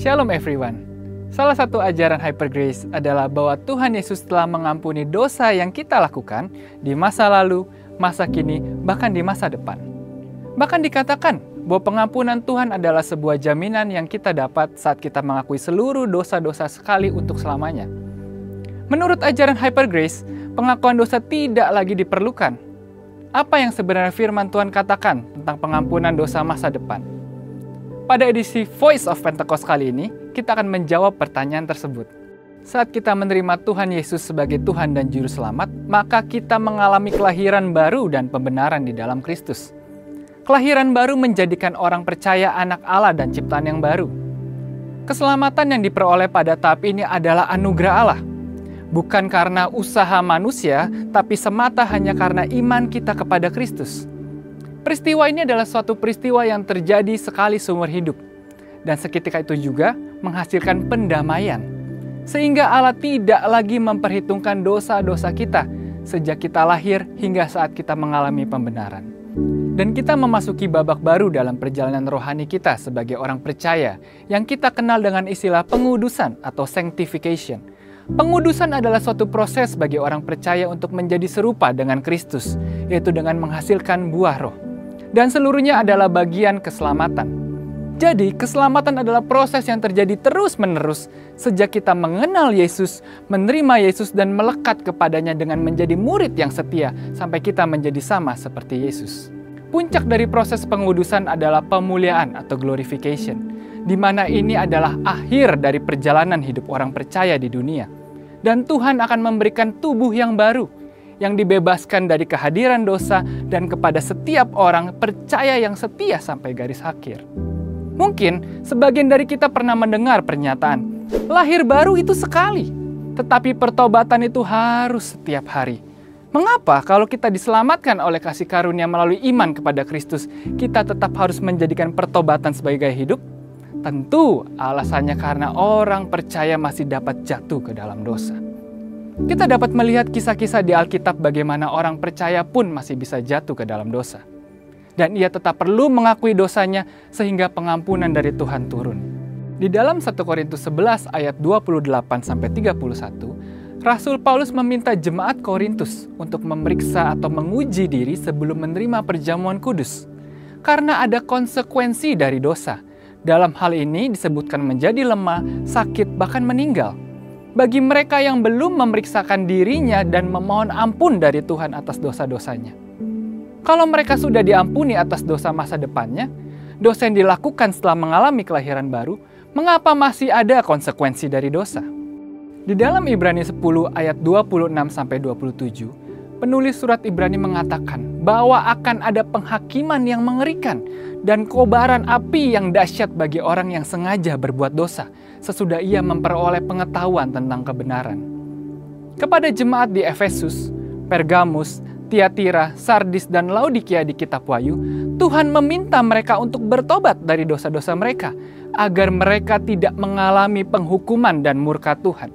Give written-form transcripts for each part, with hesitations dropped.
Shalom everyone. Salah satu ajaran Hyper Grace adalah bahwa Tuhan Yesus telah mengampuni dosa yang kita lakukan di masa lalu, masa kini, bahkan di masa depan. Bahkan dikatakan bahwa pengampunan Tuhan adalah sebuah jaminan yang kita dapat saat kita mengakui seluruh dosa-dosa sekali untuk selamanya. Menurut ajaran Hyper Grace, pengakuan dosa tidak lagi diperlukan. Apa yang sebenarnya firman Tuhan katakan tentang pengampunan dosa masa depan? Pada edisi Voice of Pentecost kali ini, kita akan menjawab pertanyaan tersebut. Saat kita menerima Tuhan Yesus sebagai Tuhan dan Juru Selamat, maka kita mengalami kelahiran baru dan pembenaran di dalam Kristus. Kelahiran baru menjadikan orang percaya anak Allah dan ciptaan yang baru. Keselamatan yang diperoleh pada tahap ini adalah anugerah Allah. Bukan karena usaha manusia, tapi semata hanya karena iman kita kepada Kristus. Peristiwa ini adalah suatu peristiwa yang terjadi sekali seumur hidup. Dan seketika itu juga menghasilkan pendamaian. Sehingga Allah tidak lagi memperhitungkan dosa-dosa kita sejak kita lahir hingga saat kita mengalami pembenaran. Dan kita memasuki babak baru dalam perjalanan rohani kita sebagai orang percaya yang kita kenal dengan istilah pengudusan atau sanctification. Pengudusan adalah suatu proses bagi orang percaya untuk menjadi serupa dengan Kristus, yaitu dengan menghasilkan buah roh. Dan seluruhnya adalah bagian keselamatan. Jadi, keselamatan adalah proses yang terjadi terus-menerus sejak kita mengenal Yesus, menerima Yesus, dan melekat kepadanya dengan menjadi murid yang setia sampai kita menjadi sama seperti Yesus. Puncak dari proses pengudusan adalah pemuliaan atau glorification, di mana ini adalah akhir dari perjalanan hidup orang percaya di dunia. Dan Tuhan akan memberikan tubuh yang baru, yang dibebaskan dari kehadiran dosa dan kepada setiap orang percaya yang setia sampai garis akhir. Mungkin sebagian dari kita pernah mendengar pernyataan, lahir baru itu sekali, tetapi pertobatan itu harus setiap hari. Mengapa kalau kita diselamatkan oleh kasih karunia melalui iman kepada Kristus, kita tetap harus menjadikan pertobatan sebagai gaya hidup? Tentu alasannya karena orang percaya masih dapat jatuh ke dalam dosa. Kita dapat melihat kisah-kisah di Alkitab bagaimana orang percaya pun masih bisa jatuh ke dalam dosa. Dan ia tetap perlu mengakui dosanya sehingga pengampunan dari Tuhan turun. Di dalam 1 Korintus 11 ayat 28-31, Rasul Paulus meminta jemaat Korintus untuk memeriksa atau menguji diri sebelum menerima perjamuan kudus. Karena ada konsekuensi dari dosa. Dalam hal ini disebutkan menjadi lemah, sakit, bahkan meninggal. Bagi mereka yang belum memeriksakan dirinya dan memohon ampun dari Tuhan atas dosa-dosanya. Kalau mereka sudah diampuni atas dosa masa depannya, dosa yang dilakukan setelah mengalami kelahiran baru, mengapa masih ada konsekuensi dari dosa? Di dalam Ibrani 10 ayat 26-27, penulis surat Ibrani mengatakan bahwa akan ada penghakiman yang mengerikan dan kobaran api yang dahsyat bagi orang yang sengaja berbuat dosa sesudah ia memperoleh pengetahuan tentang kebenaran. Kepada jemaat di Efesus, Pergamus, Tiatira, Sardis, dan Laodikia di Kitab Wahyu, Tuhan meminta mereka untuk bertobat dari dosa-dosa mereka agar mereka tidak mengalami penghukuman dan murka Tuhan.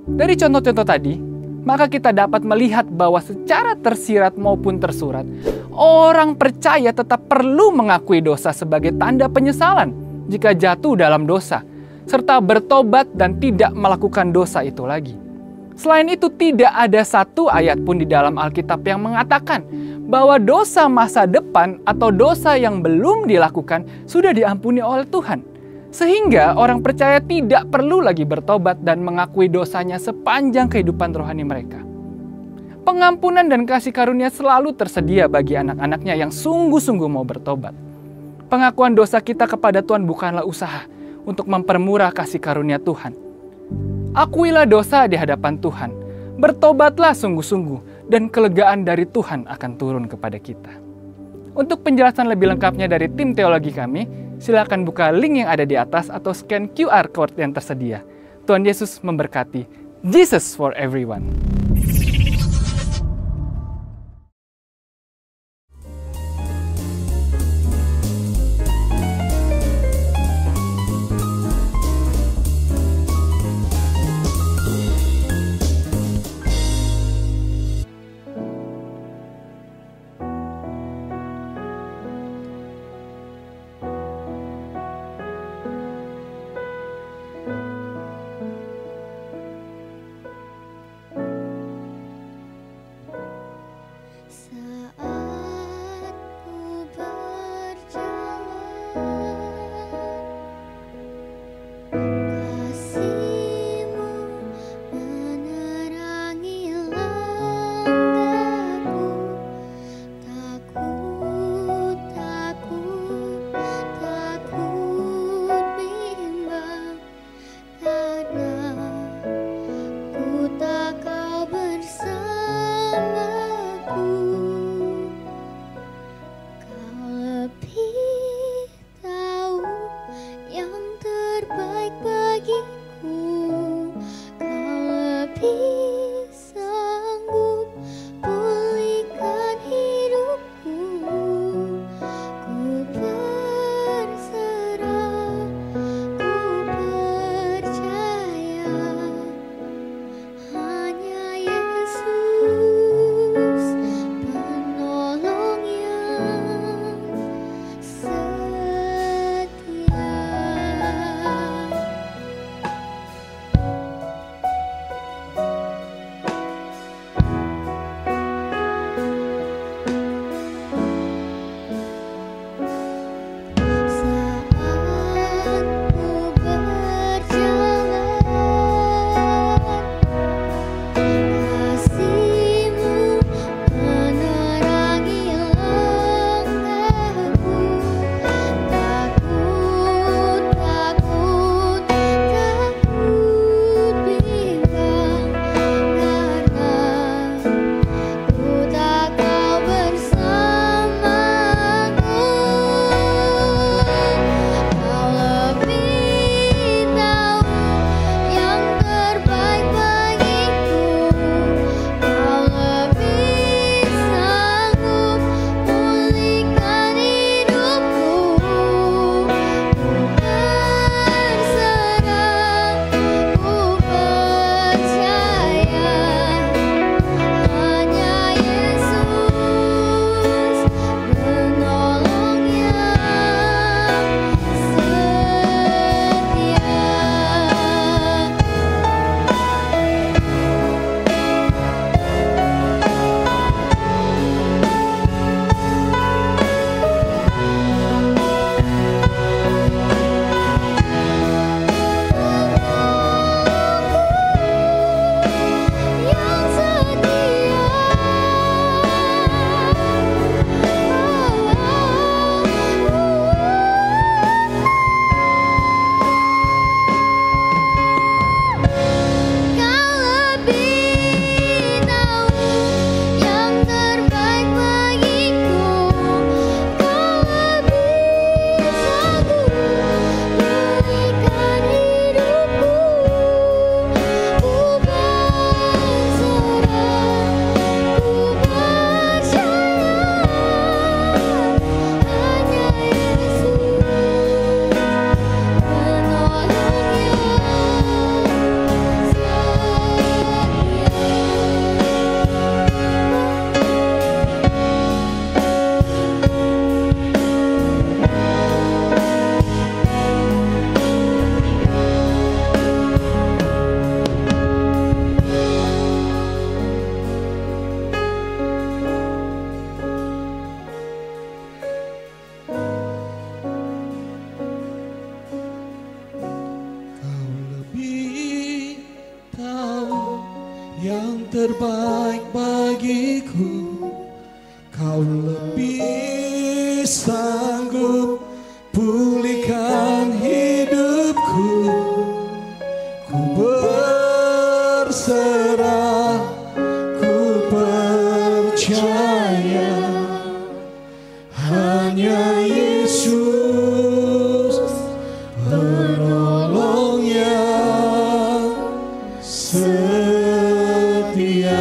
Dari contoh-contoh tadi, maka kita dapat melihat bahwa secara tersirat maupun tersurat, orang percaya tetap perlu mengakui dosa sebagai tanda penyesalan jika jatuh dalam dosa, serta bertobat dan tidak melakukan dosa itu lagi. Selain itu, tidak ada satu ayat pun di dalam Alkitab yang mengatakan bahwa dosa masa depan atau dosa yang belum dilakukan sudah diampuni oleh Tuhan. Sehingga orang percaya tidak perlu lagi bertobat dan mengakui dosanya sepanjang kehidupan rohani mereka. Pengampunan dan kasih karunia selalu tersedia bagi anak-anaknya yang sungguh-sungguh mau bertobat. Pengakuan dosa kita kepada Tuhan bukanlah usaha untuk mempermurah kasih karunia Tuhan. Akuilah dosa di hadapan Tuhan, bertobatlah sungguh-sungguh, dan kelegaan dari Tuhan akan turun kepada kita. Untuk penjelasan lebih lengkapnya dari tim teologi kami, silakan buka link yang ada di atas atau scan QR code yang tersedia. Tuhan Yesus memberkati. Jesus for everyone. terbaik bagiku. Kau lebih sanggup pulihkan hidupku. Ku berserah, ku percaya, hanya Yesus penolong yang setia.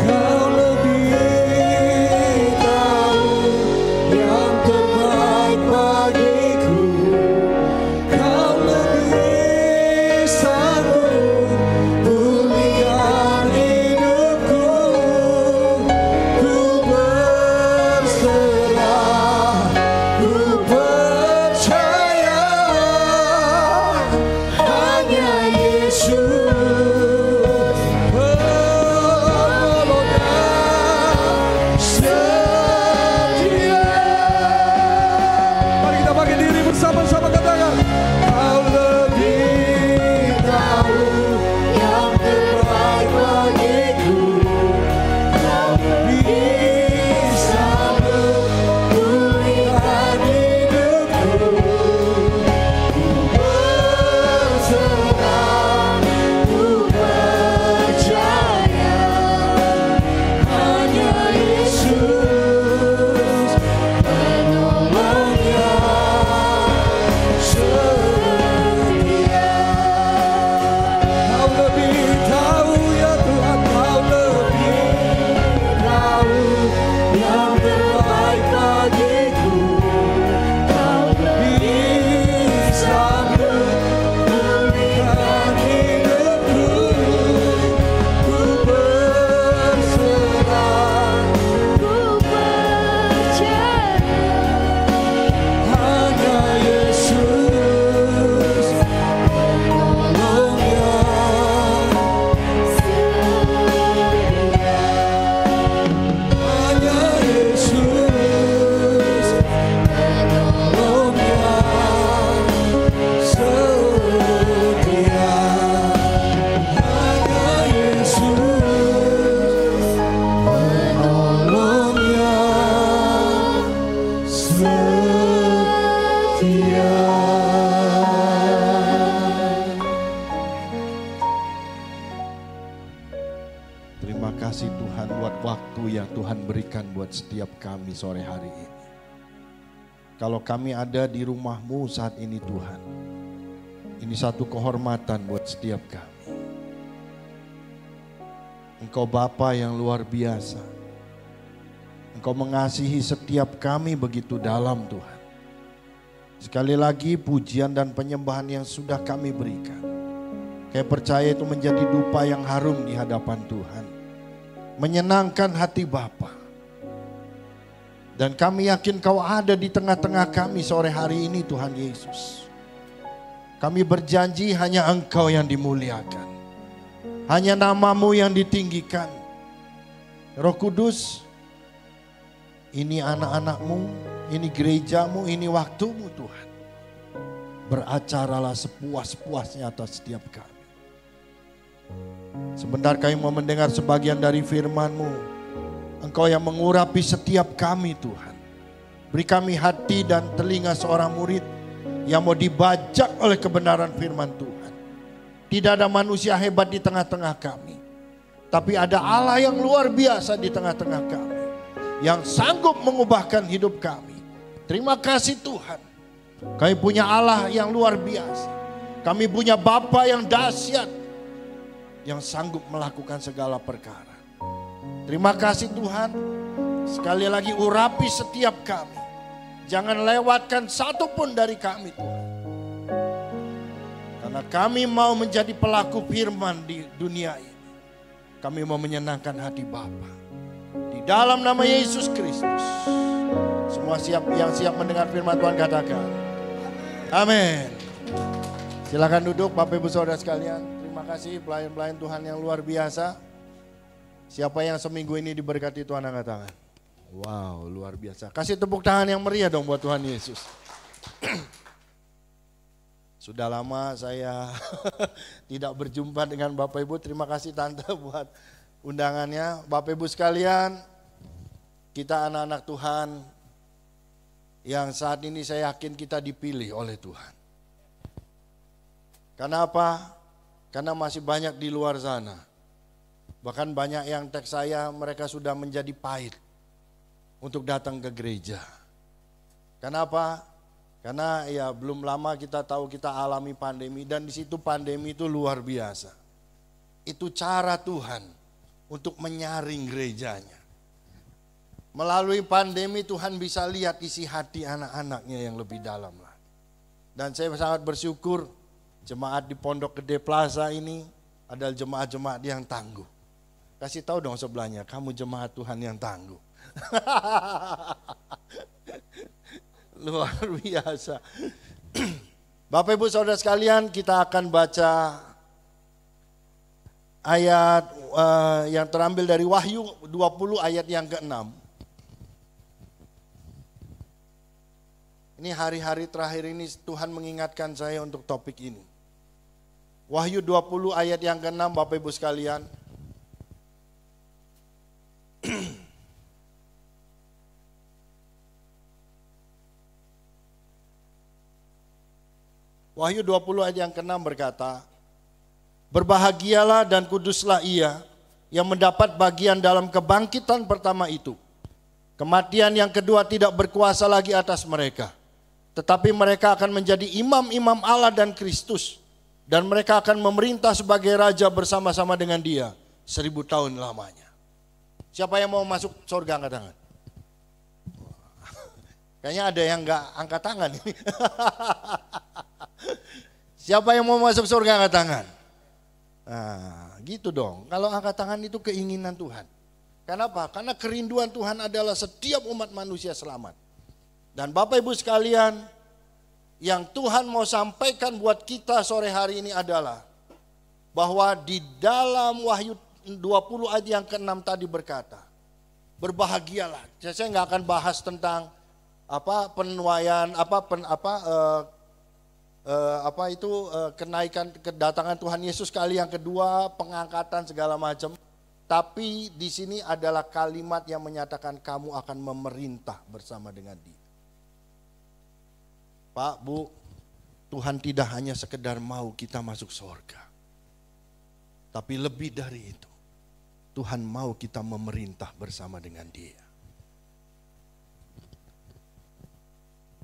Kau lebih tahu yang terbaik bagiku. Kau lebih sanggup pulihkan hidupku. Ku berserah, ku percaya, hanya Yesus penolong yang setia. Mari kita bagi diri bersama-sama, katakan. Kau lebih tahu yang terbaik bagiku. Kau lebih sanggup pulihkan hidupku. Ku berserah, ku percaya, hanya Yesus penolong yang setia. Kau lebih tahu ya Tuhan, Kau lebih tahu yang terbaik bagiku. Kau lebih sanggup pulihkan hidupku. Ku berserah, ku percaya, hanya Yesus penolong yang setia. Hanya Yesus penolong yang setia. Hanya Yesus penolong yang setia. Terima kasih Tuhan buat waktu yang Tuhan berikan buat setiap kami sore hari ini. Kalau kami ada di rumah-Mu saat ini Tuhan, ini satu kehormatan buat setiap kami. Engkau Bapa yang luar biasa. Engkau mengasihi setiap kami begitu dalam Tuhan. Sekali lagi pujian dan penyembahan yang sudah kami berikan, saya percaya itu menjadi dupa yang harum di hadapan Tuhan, menyenangkan hati Bapa. Dan kami yakin Kau ada di tengah-tengah kami sore hari ini Tuhan Yesus. Kami berjanji hanya Engkau yang dimuliakan, hanya nama-Mu yang ditinggikan. Roh Kudus, ini anak-anak-Mu, ini gereja-Mu, ini waktu-Mu Tuhan. Beracaralah sepuas-puasnya atas setiap kami. Sebentar kami mau mendengar sebagian dari firman-Mu. Engkau yang mengurapi setiap kami Tuhan. Beri kami hati dan telinga seorang murid yang mau dibajak oleh kebenaran firman Tuhan. Tidak ada manusia hebat di tengah-tengah kami, tapi ada Allah yang luar biasa di tengah-tengah kami, yang sanggup mengubahkan hidup kami. Terima kasih Tuhan. Kami punya Allah yang luar biasa. Kami punya Bapa yang dahsyat, yang sanggup melakukan segala perkara. Terima kasih Tuhan. Sekali lagi urapi setiap kami. Jangan lewatkan satu pun dari kami Tuhan. Karena kami mau menjadi pelaku firman di dunia ini. Kami mau menyenangkan hati Bapa. Di dalam nama Yesus Kristus. Semua yang siap mendengar firman Tuhan katakan. Amin. Silakan duduk Bapak Ibu Saudara sekalian. Terima kasih pelayan-pelayan Tuhan yang luar biasa. Siapa yang seminggu ini diberkati Tuhan angkat tangan. Wow, luar biasa. Kasih tepuk tangan yang meriah dong buat Tuhan Yesus. Sudah lama saya tidak berjumpa dengan Bapak Ibu. Terima kasih Tante buat undangannya. Bapak Ibu sekalian, kita anak-anak Tuhan yang saat ini saya yakin kita dipilih oleh Tuhan. Karena apa? Karena masih banyak di luar sana. Bahkan banyak yang teks saya, mereka sudah menjadi pahit untuk datang ke gereja. Kenapa? Karena ya belum lama kita tahu kita alami pandemi, dan di situ pandemi itu luar biasa. Itu cara Tuhan untuk menyaring gerejanya. Melalui pandemi Tuhan bisa lihat isi hati anak-anaknya yang lebih dalam lagi. Dan saya sangat bersyukur jemaat di Pondok Gede Plaza ini adalah jemaat-jemaat yang tangguh. Kasih tahu dong sebelahnya, kamu jemaat Tuhan yang tangguh. Luar biasa. Bapak Ibu Saudara sekalian, kita akan baca ayat yang terambil dari Wahyu 20 ayat yang ke-6. Ini hari-hari terakhir ini Tuhan mengingatkan saya untuk topik ini. Wahyu 20 ayat yang ke-6 Bapak Ibu sekalian. Wahyu 20 ayat yang ke-6 berkata, berbahagialah dan kuduslah ia yang mendapat bagian dalam kebangkitan pertama itu. Kematian yang kedua tidak berkuasa lagi atas mereka. Tetapi mereka akan menjadi imam-imam Allah dan Kristus. Dan mereka akan memerintah sebagai raja bersama-sama dengan dia 1000 tahun lamanya. Siapa yang mau masuk surga angkat tangan? Kayaknya ada yang enggak angkat tangan ini. Siapa yang mau masuk surga angkat tangan? Nah, gitu dong. Kalau angkat tangan itu keinginan Tuhan. Kenapa? Karena kerinduan Tuhan adalah setiap umat manusia selamat. Dan Bapak Ibu sekalian, yang Tuhan mau sampaikan buat kita sore hari ini adalah bahwa di dalam Wahyu 20 ayat yang ke-6 tadi berkata, berbahagialah. Saya nggak akan bahas tentang penuaian kenaikan kedatangan Tuhan Yesus kali yang kedua, pengangkatan segala macam. Tapi di sini adalah kalimat yang menyatakan kamu akan memerintah bersama dengan Dia. Pak, Bu, Tuhan tidak hanya sekedar mau kita masuk surga. Tapi lebih dari itu, Tuhan mau kita memerintah bersama dengan Dia.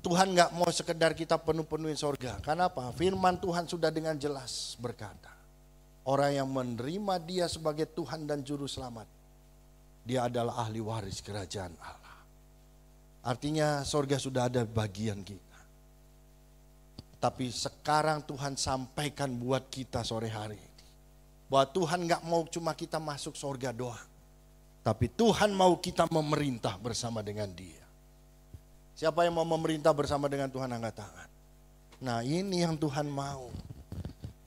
Tuhan gak mau sekedar kita penuh-penuhin surga. Karena apa? Firman Tuhan sudah dengan jelas berkata, orang yang menerima Dia sebagai Tuhan dan Juru Selamat, dia adalah ahli waris kerajaan Allah. Artinya surga sudah ada bagian kita. Tapi sekarang Tuhan sampaikan buat kita sore hari ini, bahwa Tuhan gak mau cuma kita masuk surga doang, tapi Tuhan mau kita memerintah bersama dengan Dia. Siapa yang mau memerintah bersama dengan Tuhan angkat tangan. Nah, ini yang Tuhan mau.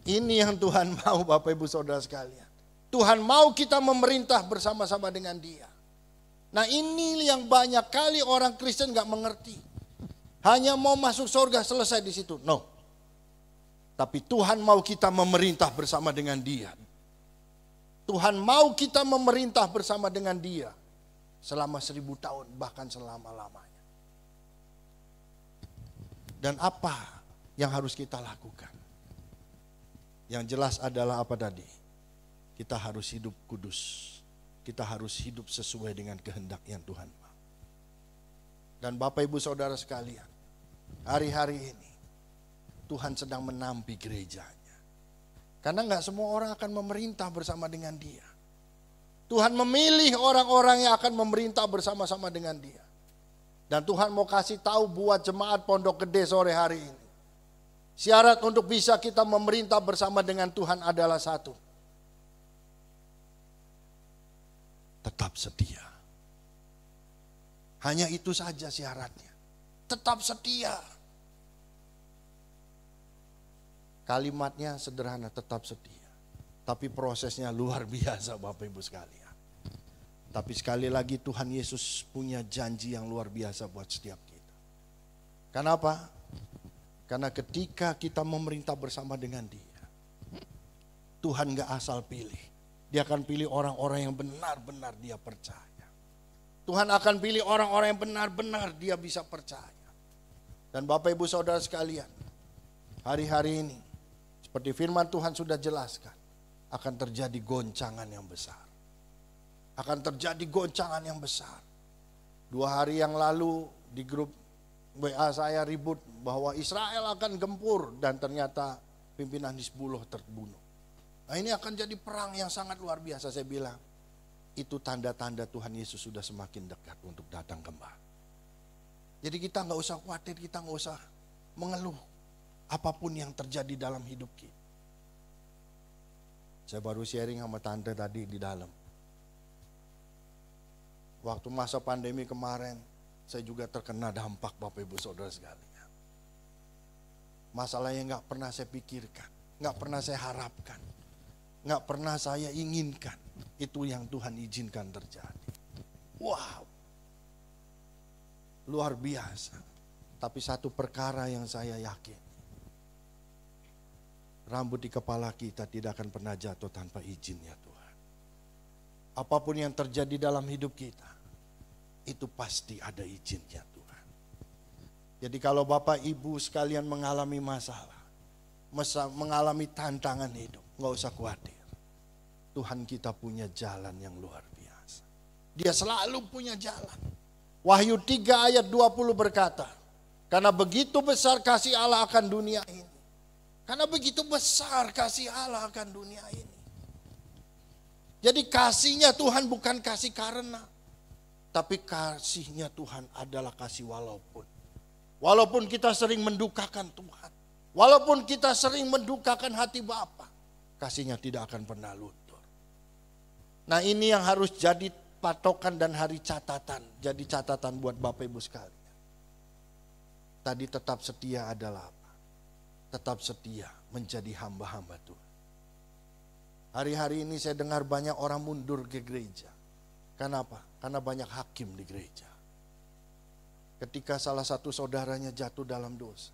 Ini yang Tuhan mau Bapak Ibu Saudara sekalian. Tuhan mau kita memerintah bersama-sama dengan Dia. Nah, ini yang banyak kali orang Kristen gak mengerti. Hanya mau masuk surga selesai di situ. No. Tapi Tuhan mau kita memerintah bersama dengan Dia. Tuhan mau kita memerintah bersama dengan Dia selama 1000 tahun, bahkan selama-lamanya. Dan apa yang harus kita lakukan? Yang jelas adalah apa tadi? Kita harus hidup kudus. Kita harus hidup sesuai dengan kehendak yang Tuhan mau. Dan Bapak Ibu Saudara sekalian, hari-hari ini Tuhan sedang menampi gerejanya. Karena gak semua orang akan memerintah bersama dengan Dia. Tuhan memilih orang-orang yang akan memerintah bersama-sama dengan Dia. Dan Tuhan mau kasih tahu buat jemaat Pondok Gede sore hari ini. Syarat untuk bisa kita memerintah bersama dengan Tuhan adalah satu. Tetap setia. Hanya itu saja syaratnya. Tetap setia. Kalimatnya sederhana, tetap setia. Tapi prosesnya luar biasa Bapak Ibu sekalian. Tapi sekali lagi Tuhan Yesus punya janji yang luar biasa buat setiap kita. Kenapa? Karena ketika kita memerintah bersama dengan Dia, Tuhan gak asal pilih. Dia akan pilih orang-orang yang benar-benar Dia percaya. Tuhan akan pilih orang-orang yang benar-benar Dia bisa percaya. Dan Bapak Ibu Saudara sekalian, hari-hari ini seperti firman Tuhan sudah jelaskan, akan terjadi goncangan yang besar. Akan terjadi goncangan yang besar. 2 hari yang lalu di grup WA saya ribut bahwa Israel akan gempur dan ternyata pimpinan Hizbullah terbunuh. Nah, ini akan jadi perang yang sangat luar biasa. Saya bilang itu tanda-tanda Tuhan Yesus sudah semakin dekat untuk datang kembali. Jadi kita nggak usah khawatir, kita nggak usah mengeluh apapun yang terjadi dalam hidup kita. Saya baru sharing sama tante tadi di dalam. Waktu masa pandemi kemarin, saya juga terkena dampak Bapak Ibu Saudara sekalian. Masalah yang gak pernah saya pikirkan, gak pernah saya harapkan, gak pernah saya inginkan. Itu yang Tuhan izinkan terjadi. Wow, luar biasa. Tapi satu perkara yang saya yakin, rambut di kepala kita tidak akan pernah jatuh tanpa izinnya Tuhan. Apapun yang terjadi dalam hidup kita, itu pasti ada izinnya Tuhan. Jadi kalau Bapak Ibu sekalian mengalami masalah, mengalami tantangan hidup, gak usah khawatir. Tuhan kita punya jalan yang luar biasa. Dia selalu punya jalan. Wahyu 3 ayat 20 berkata, karena begitu besar kasih Allah akan dunia ini. Karena begitu besar kasih Allah akan dunia ini. Jadi kasihnya Tuhan bukan kasih karena, tapi kasihnya Tuhan adalah kasih walaupun. Walaupun kita sering mendukakan Tuhan, walaupun kita sering mendukakan hati Bapa, kasihnya tidak akan pernah luntur. Nah, ini yang harus jadi patokan dan hari catatan, jadi catatan buat Bapak Ibu sekalian. Tadi tetap setia adalah apa? Tetap setia menjadi hamba-hamba Tuhan. Hari-hari ini saya dengar banyak orang mundur ke gereja. Kenapa? Karena banyak hakim di gereja. Ketika salah satu saudaranya jatuh dalam dosa,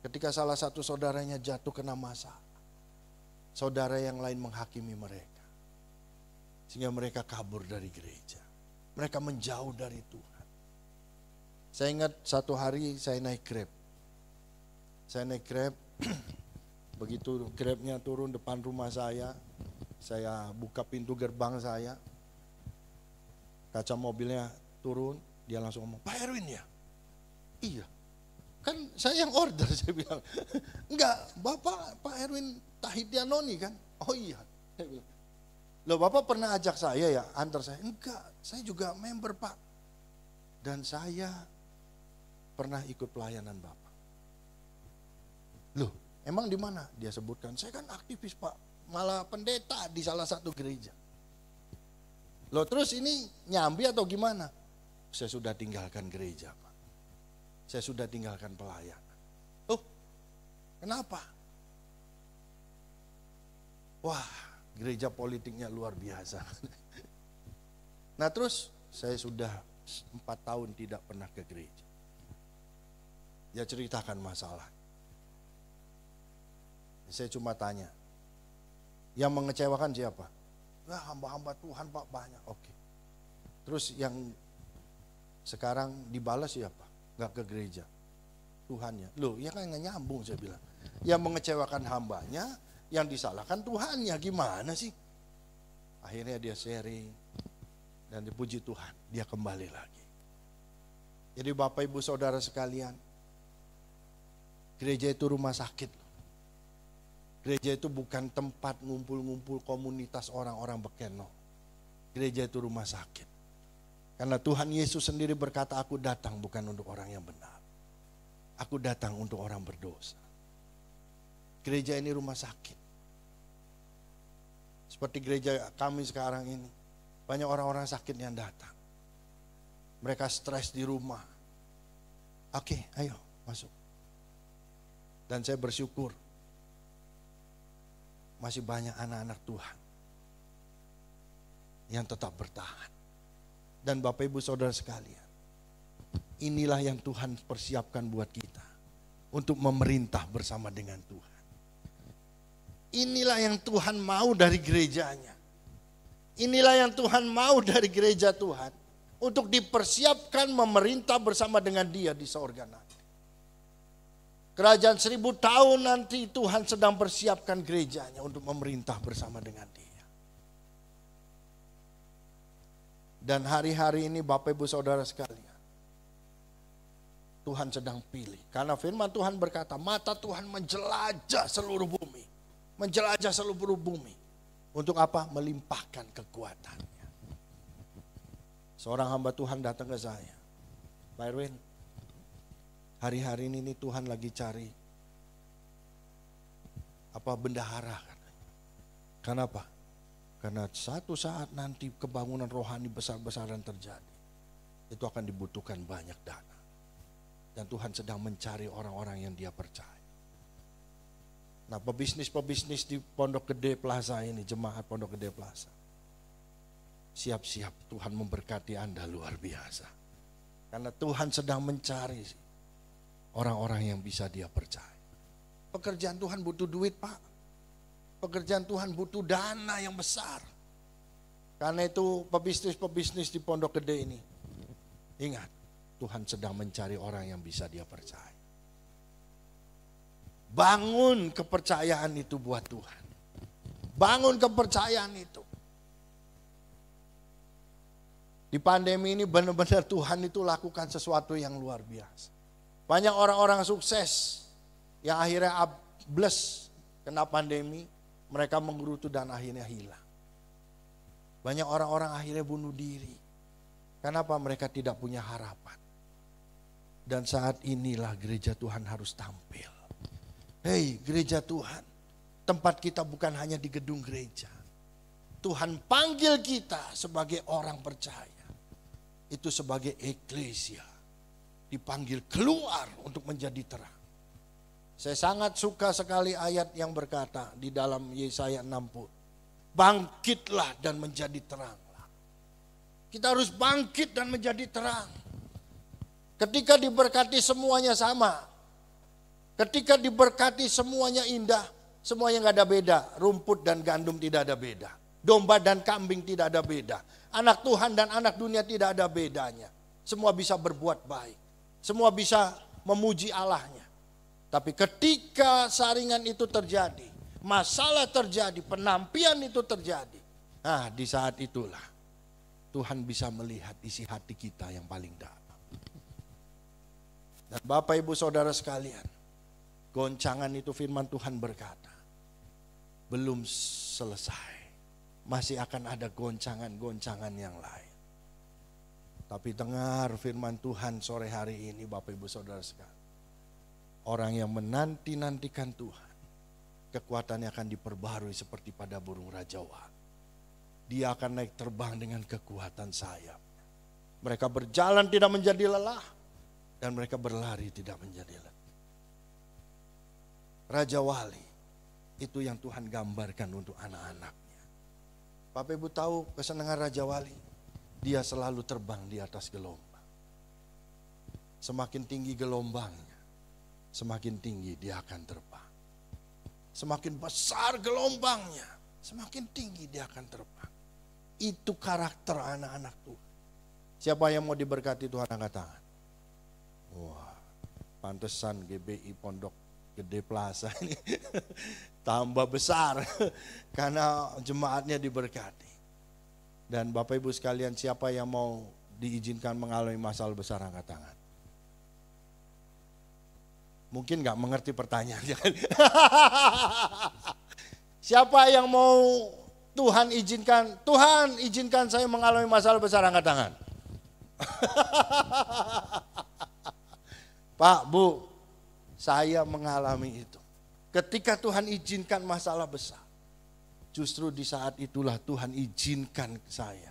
ketika salah satu saudaranya jatuh kena masalah, saudara yang lain menghakimi mereka. Sehingga mereka kabur dari gereja. Mereka menjauh dari Tuhan. Saya ingat satu hari saya naik Grab. Saya naik Grab, begitu Grabnya turun depan rumah saya buka pintu gerbang saya, kaca mobilnya turun, dia langsung ngomong, Pak Erwin ya? Iya, kan saya yang order, saya bilang. Enggak, Bapak Pak Erwin Tahidianoni kan? Oh iya, saya bilang. Loh, Bapak pernah ajak saya ya, antar saya? Enggak, saya juga member Pak. Dan saya pernah ikut pelayanan Bapak. Loh, emang di mana? Dia sebutkan, saya kan aktivis Pak, malah pendeta di salah satu gereja. Loh, terus ini nyambi atau gimana? Saya sudah tinggalkan gereja Pak. Saya sudah tinggalkan pelayanan. Oh, kenapa? Wah, gereja politiknya luar biasa. Nah terus saya sudah 4 tahun tidak pernah ke gereja. Dia ceritakan masalah. Saya cuma tanya, yang mengecewakan siapa? Nah, hamba-hamba Tuhan Pak banyak. Oke. Terus yang sekarang dibalas siapa? Gak ke gereja. Tuhannya. Loh, ya kan gak nyambung saya bilang. Yang mengecewakan hambanya, yang disalahkan Tuhannya. Gimana sih? Akhirnya dia sharing dan dipuji Tuhan. Dia kembali lagi. Jadi Bapak Ibu Saudara sekalian, gereja itu rumah sakit. Gereja itu bukan tempat ngumpul-ngumpul komunitas orang-orang bekeno. Gereja itu rumah sakit. Karena Tuhan Yesus sendiri berkata, aku datang bukan untuk orang yang benar. Aku datang untuk orang berdosa. Gereja ini rumah sakit. Seperti gereja kami sekarang ini. Banyak orang-orang sakit yang datang. Mereka stres di rumah. Oke, ayo masuk. Dan saya bersyukur. Masih banyak anak-anak Tuhan. Yang tetap bertahan. Dan Bapak Ibu Saudara sekalian, inilah yang Tuhan persiapkan buat kita. untuk memerintah bersama dengan Tuhan. Inilah yang Tuhan mau dari gerejanya. Inilah yang Tuhan mau dari gereja Tuhan. Untuk dipersiapkan memerintah bersama dengan Dia di sorga nanti. Kerajaan 1000 tahun nanti Tuhan sedang persiapkan gerejanya untuk memerintah bersama dengan Dia. Dan hari-hari ini Bapak Ibu Saudara sekalian, Tuhan sedang pilih. Karena firman Tuhan berkata, mata Tuhan menjelajah seluruh bumi. Menjelajah seluruh bumi. Untuk apa? Melimpahkan kekuatannya. Seorang hamba Tuhan datang ke saya. Pak Erwin, hari-hari ini Tuhan lagi cari bendahara. Kenapa? Karena satu saat nanti kebangunan rohani besar-besaran terjadi. Itu akan dibutuhkan banyak dana. Dan Tuhan sedang mencari orang-orang yang Dia percaya. Nah, pebisnis-pebisnis di Pondok Gede Plaza ini, jemaat Pondok Gede Plaza. Siap-siap, Tuhan memberkati Anda luar biasa. Karena Tuhan sedang mencari orang-orang yang bisa Dia percaya. Pekerjaan Tuhan butuh duit, Pak. Pekerjaan Tuhan butuh dana yang besar. Karena itu pebisnis-pebisnis di Pondok Gede ini, ingat, Tuhan sedang mencari orang yang bisa Dia percaya. Bangun kepercayaan itu buat Tuhan. Bangun kepercayaan itu. Di pandemi ini benar-benar Tuhan itu lakukan sesuatu yang luar biasa. Banyak orang-orang sukses yang akhirnya ables kena pandemi, mereka menggerutu dan akhirnya hilang. Banyak orang-orang akhirnya bunuh diri. Kenapa? Mereka tidak punya harapan. Dan saat inilah gereja Tuhan harus tampil. Hei gereja Tuhan, tempat kita bukan hanya di gedung gereja. Tuhan panggil kita sebagai orang percaya. Itu sebagai eklesia. Dipanggil keluar untuk menjadi terang. Saya sangat suka sekali ayat yang berkata di dalam Yesaya 60. Bangkitlah dan menjadi teranglah. Kita harus bangkit dan menjadi terang. Ketika diberkati semuanya sama. Ketika diberkati semuanya indah, semuanya gak ada beda. Rumput dan gandum tidak ada beda. Domba dan kambing tidak ada beda. Anak Tuhan dan anak dunia tidak ada bedanya. Semua bisa berbuat baik. Semua bisa memuji Allahnya. Tapi ketika saringan itu terjadi, masalah terjadi, penampian itu terjadi. Nah, di saat itulah Tuhan bisa melihat isi hati kita yang paling dalam. Dan Bapak Ibu Saudara sekalian, goncangan itu firman Tuhan berkata, belum selesai. Masih akan ada goncangan-goncangan yang lain. Tapi dengar firman Tuhan sore hari ini Bapak Ibu Saudara sekalian. Orang yang menanti-nantikan Tuhan, kekuatannya akan diperbarui seperti pada burung rajawan. Dia akan naik terbang dengan kekuatan sayap. Mereka berjalan tidak menjadi lelah. Dan mereka berlari tidak menjadi lelah. Raja Wali, itu yang Tuhan gambarkan untuk anak-anaknya. Bapak Ibu tahu kesenangan Raja Wali? Dia selalu terbang di atas gelombang. Semakin tinggi gelombangnya, semakin tinggi dia akan terbang. Semakin besar gelombangnya, semakin tinggi dia akan terbang. Itu karakter anak-anak Tuhan. Siapa yang mau diberkati Tuhan angkat tangan? Wah, pantesan GBI Pondok Gede Plaza ini tambah besar karena jemaatnya diberkati. Dan Bapak Ibu sekalian, siapa yang mau diizinkan mengalami masalah besar angkat tangan? Mungkin gak mengerti pertanyaannya. Siapa yang mau Tuhan izinkan saya mengalami masalah besar angkat tangan. Pak, Bu, saya mengalami itu. Ketika Tuhan izinkan masalah besar, justru di saat itulah Tuhan izinkan saya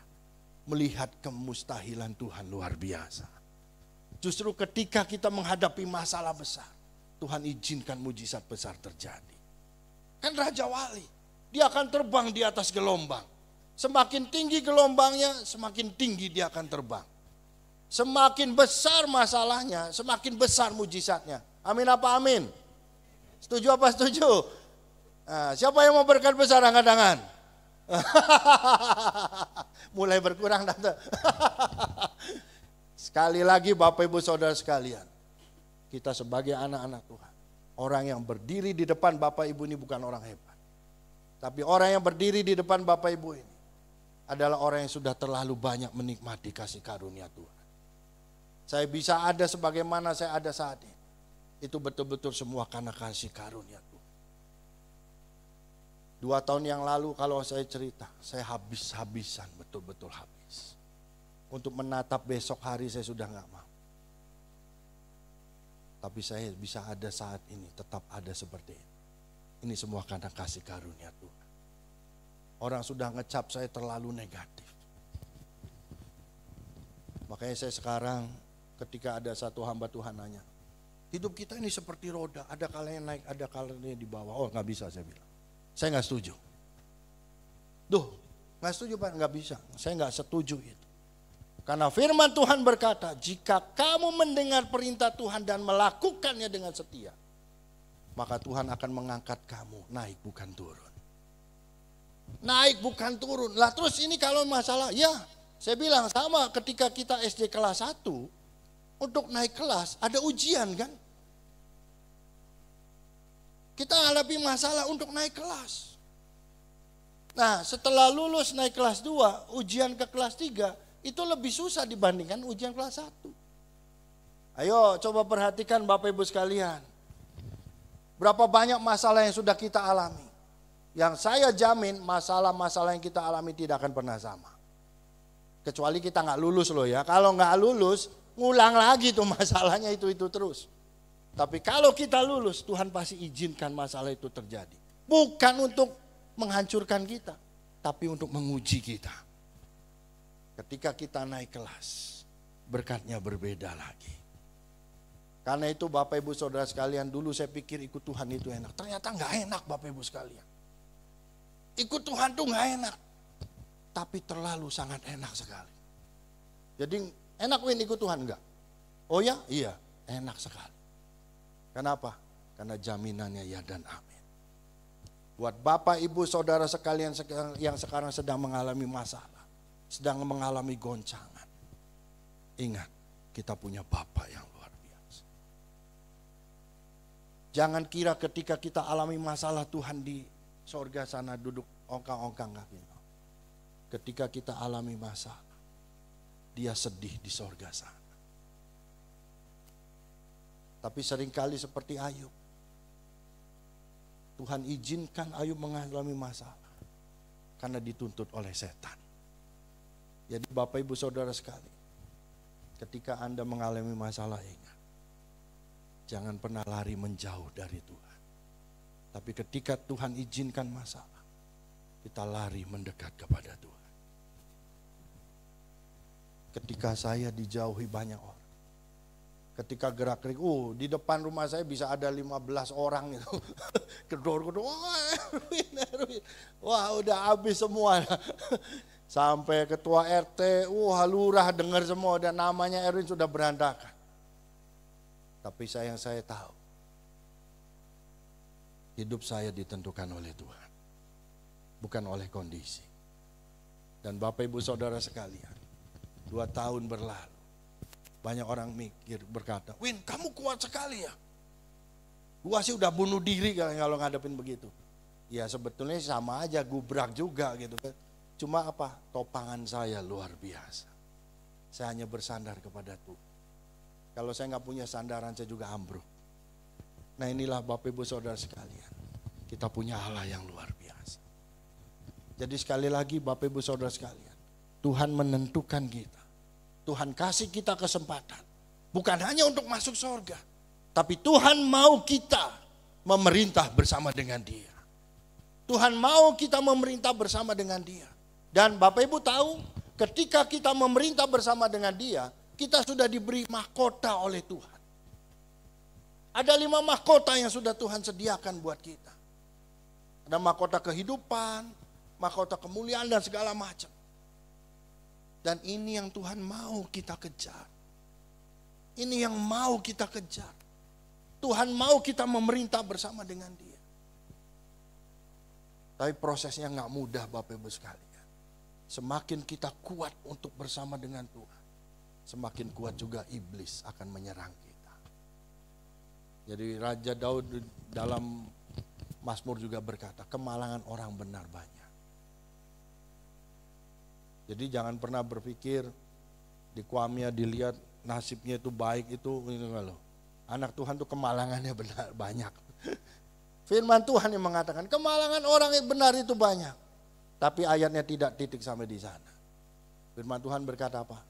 melihat kemustahilan Tuhan luar biasa. Justru ketika kita menghadapi masalah besar, Tuhan izinkan mujizat besar terjadi. Kan Raja Wali, dia akan terbang di atas gelombang. Semakin tinggi gelombangnya, semakin tinggi dia akan terbang. Semakin besar masalahnya, semakin besar mujizatnya. Amin apa amin? Setuju apa setuju? Nah, siapa yang mau berkat besar angkat tangan? Mulai berkurang tante. Sekali lagi Bapak Ibu Saudara sekalian, kita sebagai anak-anak Tuhan, orang yang berdiri di depan Bapak Ibu ini bukan orang hebat. Tapi orang yang berdiri di depan Bapak Ibu ini adalah orang yang sudah terlalu banyak menikmati kasih karunia Tuhan. Saya bisa ada sebagaimana saya ada saat ini. Itu betul-betul semua karena kasih karunia Tuhan. 2 tahun yang lalu kalau saya cerita, saya habis-habisan, betul-betul habis. Untuk menatap besok hari saya sudah gak mau. Tapi saya bisa ada saat ini, tetap ada seperti ini. Ini semua karena kasih karunia Tuhan. Orang sudah ngecap saya terlalu negatif. Makanya saya sekarang ketika ada satu hamba Tuhan nanya, hidup kita ini seperti roda, ada kalanya naik, ada kalanya di bawah. Oh gak bisa saya bilang. Saya gak setuju. Gak setuju Pak, gak bisa. Saya gak setuju itu. Karena firman Tuhan berkata, jika kamu mendengar perintah Tuhan dan melakukannya dengan setia, maka Tuhan akan mengangkat kamu naik bukan turun. Naik bukan turun. Lah terus ini kalau masalah, ya saya bilang sama ketika kita SD kelas 1, untuk naik kelas ada ujian kan. Kita hadapi masalah untuk naik kelas. Nah setelah lulus naik kelas 2, ujian ke kelas 3, itu lebih susah dibandingkan ujian kelas 1. Ayo coba perhatikan Bapak Ibu sekalian. Berapa banyak masalah yang sudah kita alami. Yang saya jamin masalah-masalah yang kita alami tidak akan pernah sama. Kecuali kita gak lulus loh ya. Kalau gak lulus, ngulang lagi tuh masalahnya itu terus. Tapi kalau kita lulus, Tuhan pasti izinkan masalah itu terjadi. Bukan untuk menghancurkan kita, tapi untuk menguji kita. Ketika kita naik kelas, berkatnya berbeda lagi. Karena itu Bapak Ibu Saudara sekalian, dulu saya pikir ikut Tuhan itu enak. Ternyata gak enak Bapak Ibu sekalian. Ikut Tuhan tuh gak enak. Tapi terlalu sangat enak sekali. Jadi enak Win ikut Tuhan enggak? Oh ya? Iya, enak sekali. Kenapa? Karena jaminannya ya dan amin. Buat Bapak Ibu Saudara sekalian yang sekarang sedang mengalami masalah, sedang mengalami goncangan. Ingat, kita punya Bapa yang luar biasa. Jangan kira ketika kita alami masalah Tuhan di sorga sana duduk ongkang-ongkang kaki. Ketika kita alami masalah, Dia sedih di sorga sana. Tapi seringkali seperti Ayub, Tuhan izinkan Ayub mengalami masalah karena dituntut oleh setan. Jadi Bapak Ibu Saudara sekali, ketika Anda mengalami masalah, ingat, jangan pernah lari menjauh dari Tuhan. Tapi ketika Tuhan izinkan masalah, kita lari mendekat kepada Tuhan. Ketika saya dijauhi banyak orang, ketika gerak-gerik, di depan rumah saya bisa ada 15 orang itu. Kedor-kedor, Erwin. Wah udah habis semua. Sampai ketua RT, lurah dengar semua dan namanya Erwin sudah berantakan. Tapi yang saya tahu, hidup saya ditentukan oleh Tuhan, bukan oleh kondisi. Dan Bapak Ibu Saudara sekalian, 2 tahun berlalu, banyak orang berkata, Win kamu kuat sekali ya. Gua sih udah bunuh diri kalau ngadepin begitu. Ya sebetulnya sama aja, gubrak juga gitu kan. Cuma apa? Topangan saya luar biasa. Saya hanya bersandar kepada Tuhan. Kalau saya nggak punya sandaran, saya juga ambruk. Nah inilah Bapak Ibu Saudara sekalian, kita punya Allah yang luar biasa. Jadi sekali lagi Bapak Ibu Saudara sekalian, Tuhan menentukan kita. Tuhan kasih kita kesempatan. Bukan hanya untuk masuk surga, tapi Tuhan mau kita memerintah bersama dengan Dia. Tuhan mau kita memerintah bersama dengan Dia. Dan Bapak Ibu tahu, ketika kita memerintah bersama dengan Dia, kita sudah diberi mahkota oleh Tuhan. Ada 5 mahkota yang sudah Tuhan sediakan buat kita. Ada mahkota kehidupan, mahkota kemuliaan dan segala macam. Dan ini yang Tuhan mau kita kejar. Ini yang mau kita kejar. Tuhan mau kita memerintah bersama dengan Dia. Tapi prosesnya nggak mudah Bapak Ibu sekalian. Semakin kita kuat untuk bersama dengan Tuhan, semakin kuat juga iblis akan menyerang kita. Jadi Raja Daud dalam Mazmur juga berkata, kemalangan orang benar banyak. Jadi jangan pernah berpikir di Kwamia dilihat nasibnya itu baik itu loh. Anak Tuhan tuh kemalangannya benar banyak. Firman Tuhan yang mengatakan kemalangan orang yang benar itu banyak. Tapi ayatnya tidak titik sampai di sana. Firman Tuhan berkata apa?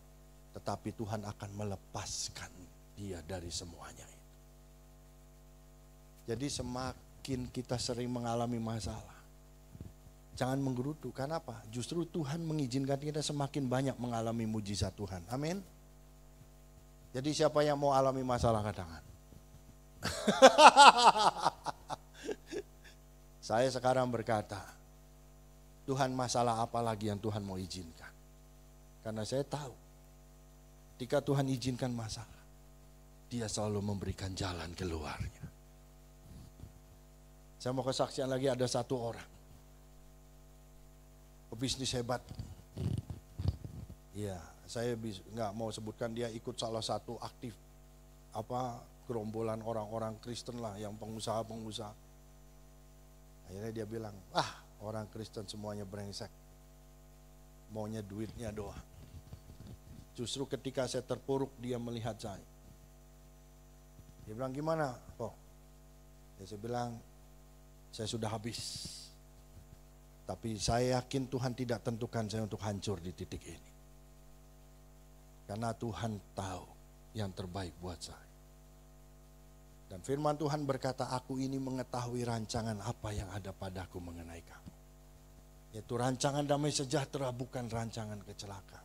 Tetapi Tuhan akan melepaskan dia dari semuanya itu. Jadi semakin kita sering mengalami masalah, jangan menggerutu. Karena apa? Justru Tuhan mengizinkan kita semakin banyak mengalami mujizat Tuhan. Amin. Jadi siapa yang mau alami masalah angkat tangan? Saya sekarang berkata, Tuhan masalah apa lagi yang Tuhan mau izinkan? Karena saya tahu, ketika Tuhan izinkan masalah, Dia selalu memberikan jalan keluarnya. Saya mau kesaksian lagi, ada satu orang pebisnis hebat. Ya, saya nggak mau sebutkan, dia ikut salah satu aktif gerombolan orang-orang Kristen lah, yang pengusaha-pengusaha. Akhirnya dia bilang, orang Kristen semuanya brengsek, maunya duitnya doang. Justru ketika saya terpuruk, dia melihat saya. Dia bilang, gimana kok? Ya, saya bilang, saya sudah habis. Tapi saya yakin Tuhan tidak tentukan saya untuk hancur di titik ini. Karena Tuhan tahu yang terbaik buat saya. Dan firman Tuhan berkata, aku ini mengetahui rancangan apa yang ada padaku mengenai kamu. Yaitu rancangan damai sejahtera, bukan rancangan kecelakaan.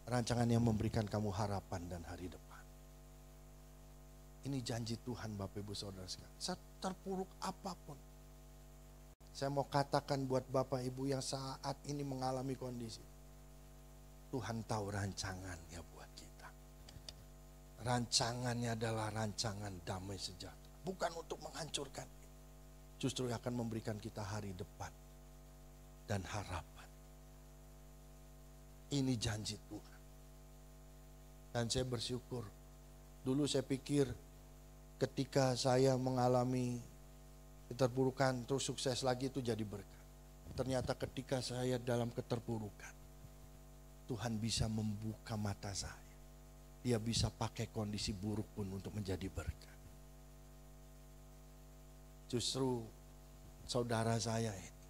Rancangan yang memberikan kamu harapan dan hari depan. Ini janji Tuhan Bapak Ibu Saudara sekalian. Terpuruk apapun, saya mau katakan buat Bapak Ibu yang saat ini mengalami kondisi, Tuhan tahu rancangannya buat kita. Rancangannya adalah rancangan damai sejahtera. Bukan untuk menghancurkan. Justru akan memberikan kita hari depan dan harapan. Ini janji Tuhan. Dan saya bersyukur. Dulu saya pikir ketika saya mengalami keterpurukan terus sukses lagi itu jadi berkat. Ternyata ketika saya dalam keterpurukan, Tuhan bisa membuka mata saya. Dia bisa pakai kondisi buruk pun untuk menjadi berkat. Justru saudara saya ini,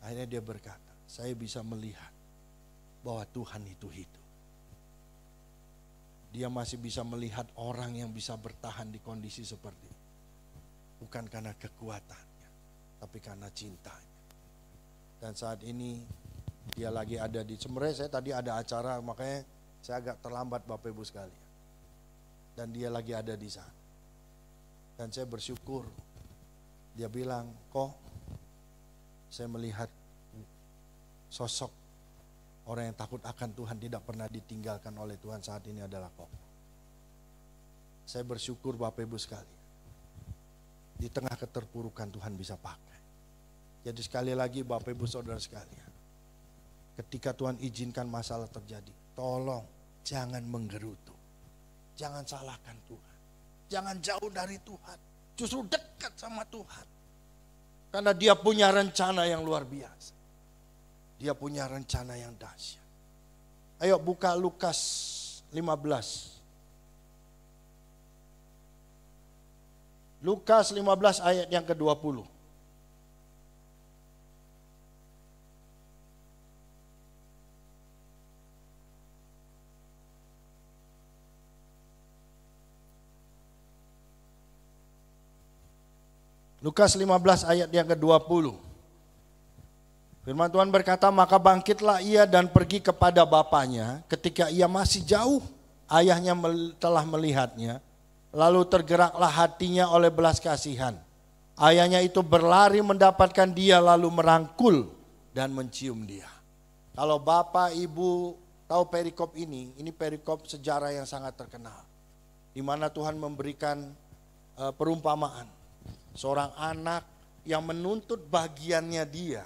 akhirnya dia berkata, saya bisa melihat bahwa Tuhan itu hidup. Dia masih bisa melihat orang yang bisa bertahan di kondisi seperti ini. Bukan karena kekuatannya, tapi karena cintanya. Dan saat ini dia lagi ada di, sebenarnya saya tadi ada acara, makanya saya agak terlambat Bapak Ibu sekalian. Dan dia lagi ada di sana. Dan saya bersyukur. Dia bilang, kok saya melihat sosok orang yang takut akan Tuhan, tidak pernah ditinggalkan oleh Tuhan, saat ini adalah kok. Saya bersyukur Bapak Ibu sekalian. Di tengah keterpurukan Tuhan bisa pakai. Jadi sekali lagi Bapak Ibu Saudara sekalian, ketika Tuhan izinkan masalah terjadi, tolong jangan menggerutu. Jangan salahkan Tuhan. Jangan jauh dari Tuhan. Justru dekat sama Tuhan. Karena Dia punya rencana yang luar biasa. Dia punya rencana yang dahsyat. Ayo buka Lukas 15. Lukas 15 ayat yang ke-20. Lukas 15 ayat yang ke-20. Firman Tuhan berkata, maka bangkitlah ia dan pergi kepada bapaknya. Ketika ia masih jauh, ayahnya telah melihatnya. Lalu tergeraklah hatinya oleh belas kasihan. Ayahnya itu berlari mendapatkan dia, lalu merangkul dan mencium dia. Kalau Bapak Ibu tahu perikop ini perikop sejarah yang sangat terkenal. Di mana Tuhan memberikan perumpamaan. Seorang anak yang menuntut bagiannya dia.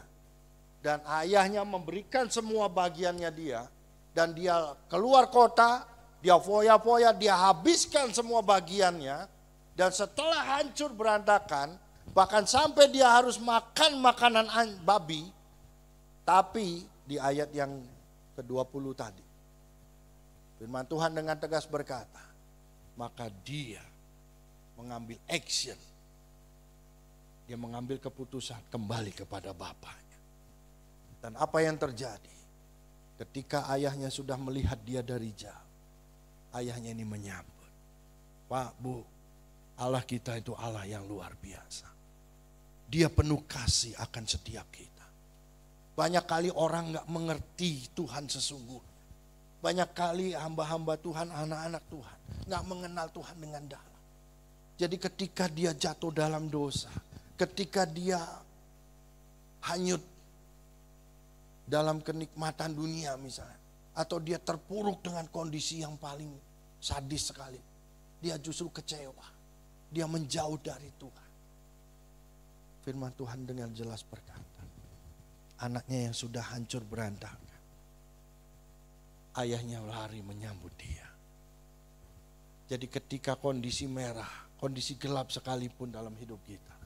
Dan ayahnya memberikan semua bagiannya dia. Dan dia keluar kota, dia foya-foya, dia habiskan semua bagiannya. Dan setelah hancur berantakan, bahkan sampai dia harus makan makanan babi. Tapi di ayat yang ke-20 tadi, firman Tuhan dengan tegas berkata, maka dia mengambil action. Dia mengambil keputusan kembali kepada bapaknya. Dan apa yang terjadi? Ketika ayahnya sudah melihat dia dari jauh, ayahnya ini menyambut. Pak, Bu, Allah kita itu Allah yang luar biasa. Dia penuh kasih akan setiap kita. Banyak kali orang gak mengerti Tuhan sesungguhnya. Banyak kali hamba-hamba Tuhan, anak-anak Tuhan gak mengenal Tuhan dengan dalam. Jadi ketika dia jatuh dalam dosa, ketika dia hanyut dalam kenikmatan dunia misalnya, atau dia terpuruk dengan kondisi yang paling sadis sekali, dia justru kecewa, dia menjauh dari Tuhan. Firman Tuhan dengan jelas berkata, anaknya yang sudah hancur berantakan, ayahnya lari menyambut dia. Jadi ketika kondisi merah, kondisi gelap sekalipun dalam hidup kita,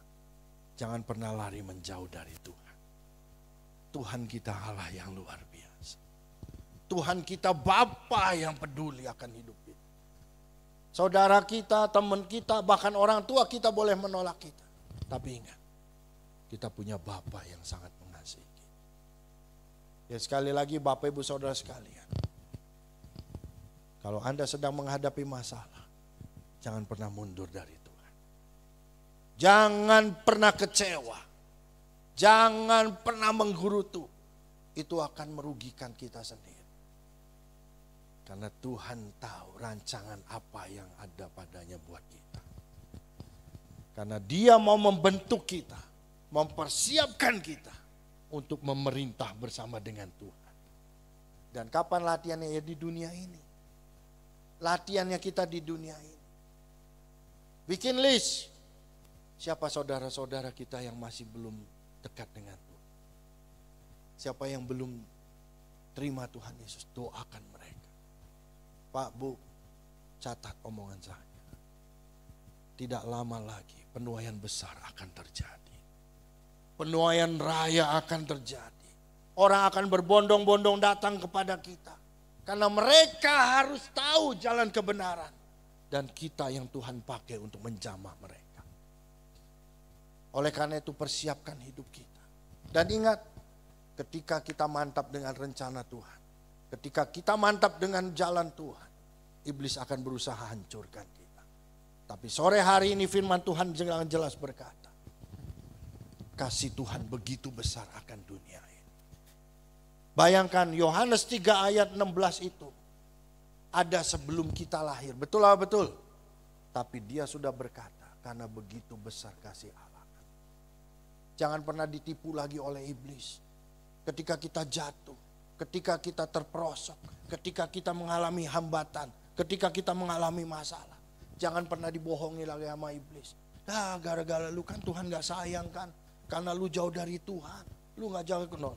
jangan pernah lari menjauh dari Tuhan. Tuhan kita Allah yang luar biasa. Tuhan kita Bapa yang peduli akan hidup kita. Saudara kita, teman kita, bahkan orang tua kita boleh menolak kita. Tapi ingat, kita punya Bapa yang sangat mengasihi kita. Ya sekali lagi Bapak Ibu Saudara sekalian, kalau Anda sedang menghadapi masalah, jangan pernah mundur dari Tuhan. Jangan pernah kecewa. Jangan pernah menggerutu. Itu akan merugikan kita sendiri. Karena Tuhan tahu rancangan apa yang ada padanya buat kita. Karena Dia mau membentuk kita, mempersiapkan kita untuk memerintah bersama dengan Tuhan. Dan kapan latihannya? Ya di dunia ini. Latihannya kita di dunia ini. Bikin list. Siapa saudara-saudara kita yang masih belum dekat dengan Tuhan? Siapa yang belum terima Tuhan Yesus? Doakan mereka. Pak, Bu, catat omongan saya. Tidak lama lagi penuaian besar akan terjadi. Penuaian raya akan terjadi. Orang akan berbondong-bondong datang kepada kita. Karena mereka harus tahu jalan kebenaran. Dan kita yang Tuhan pakai untuk menjamah mereka. Oleh karena itu persiapkan hidup kita. Dan ingat, ketika kita mantap dengan rencana Tuhan, ketika kita mantap dengan jalan Tuhan, iblis akan berusaha hancurkan kita. Tapi sore hari ini firman Tuhan jelas berkata, kasih Tuhan begitu besar akan dunia ini. Bayangkan Yohanes 3 ayat 16 itu ada sebelum kita lahir. Betul lah betul. Tapi dia sudah berkata, karena begitu besar kasih Allah. Jangan pernah ditipu lagi oleh iblis. Ketika kita jatuh, ketika kita terperosok, ketika kita mengalami hambatan, ketika kita mengalami masalah. Jangan pernah dibohongi lagi sama iblis. Nah, gara-gara lu kan Tuhan gak sayang kan. Karena lu jauh dari Tuhan. Lu gak jauh ke no.